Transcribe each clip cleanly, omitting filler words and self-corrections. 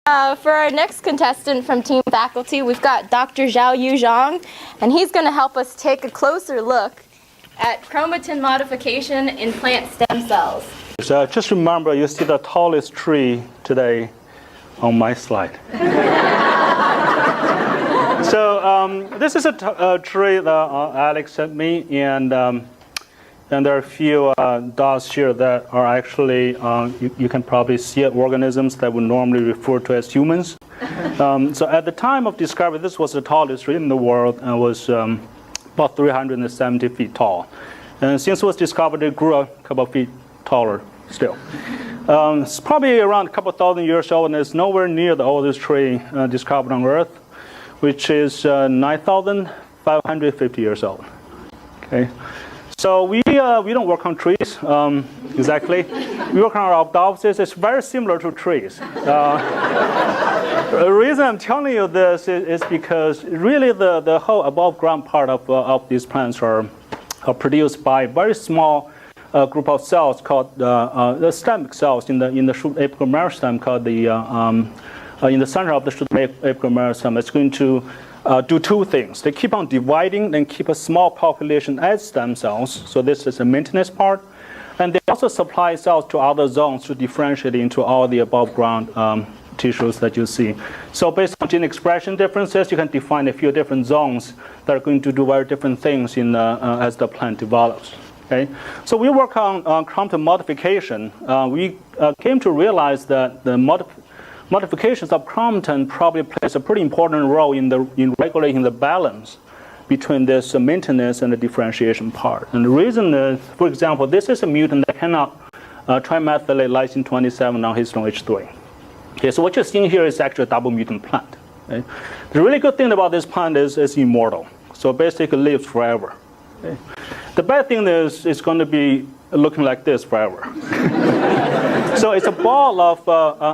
For our next contestant from Team Faculty, we've got Dr. Zhang, and he's going to help us take a closer look at chromatin modification in plant stem cells. So just remember, you see the tallest tree today on my slide. So this is a tree that Alex sent me, and there are a few dots here that are actually, you can probably see it, organisms that we normally refer to as humans. So at the time of discovery, this was the tallest tree in the world, and was about 370 feet tall. And since it was discovered, it grew a couple of feet taller still. It's probably around a couple thousand years old, and it's nowhere near the oldest tree discovered on Earth, which is 9,550 years old. Okay. So we don't work on trees exactly. We work on our opposites. It's very similar to trees. The reason I'm telling you this is because really the whole above ground part of these plants are produced by a very small group of cells called the stem cells in the shoot apical meristem, called the in the center of the shoot apical meristem. It's going to do two things. They keep on dividing and keep a small population as stem cells. So this is a maintenance part. And they also supply cells to other zones to differentiate into all the above ground tissues that you see. So based on gene expression differences, you can define a few different zones that are going to do very different things as the plant develops. Okay? So we work on chromatin modification. We came to realize that the modifications of chromatin probably plays a pretty important role in regulating the balance between this maintenance and the differentiation part. And the reason is, for example, this is a mutant that cannot trimethylate lysine 27 on histone H3. Okay, so what you're seeing here is actually a double mutant plant. Okay? The really good thing about this plant is it's immortal. So basically it lives forever. Okay? The bad thing is it's going to be looking like this forever. So it's a ball of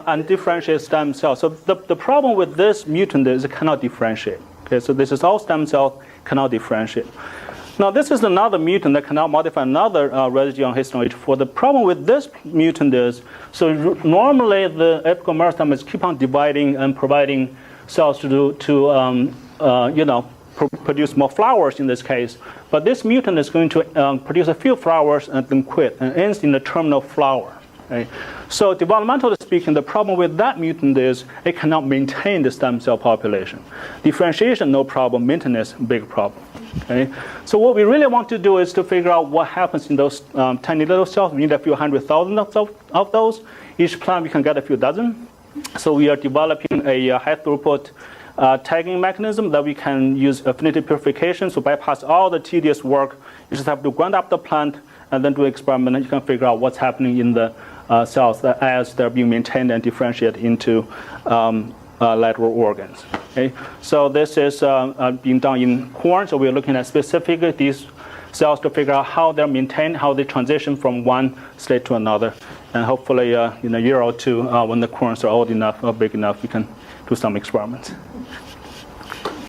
undifferentiated stem cells. So the problem with this mutant is it cannot differentiate. Okay, so this is all stem cells, cannot differentiate. Now this is another mutant that cannot modify another residue on histone H4. The problem with this mutant is, so normally the apical meristem is keep on dividing and providing cells to produce more flowers in this case. But this mutant is going to produce a few flowers and then quit and ends in the terminal flower. Okay? So developmentally speaking, the problem with that mutant is it cannot maintain the stem cell population. Differentiation, no problem. Maintenance, big problem. Okay? So what we really want to do is to figure out what happens in those tiny little cells. We need a few 100,000 of those. Each plant we can get a few dozen. So we are developing a high throughput tagging mechanism that we can use affinity purification, so bypass all the tedious work. You just have to grind up the plant and then do an experiment, and you can figure out what's happening in the cells as they're being maintained and differentiated into lateral organs. Okay? So this is being done in corn, so we're looking at specifically these cells to figure out how they're maintained, how they transition from one state to another. And hopefully in a year or two, when the corns are old enough or big enough, we can do some experiments.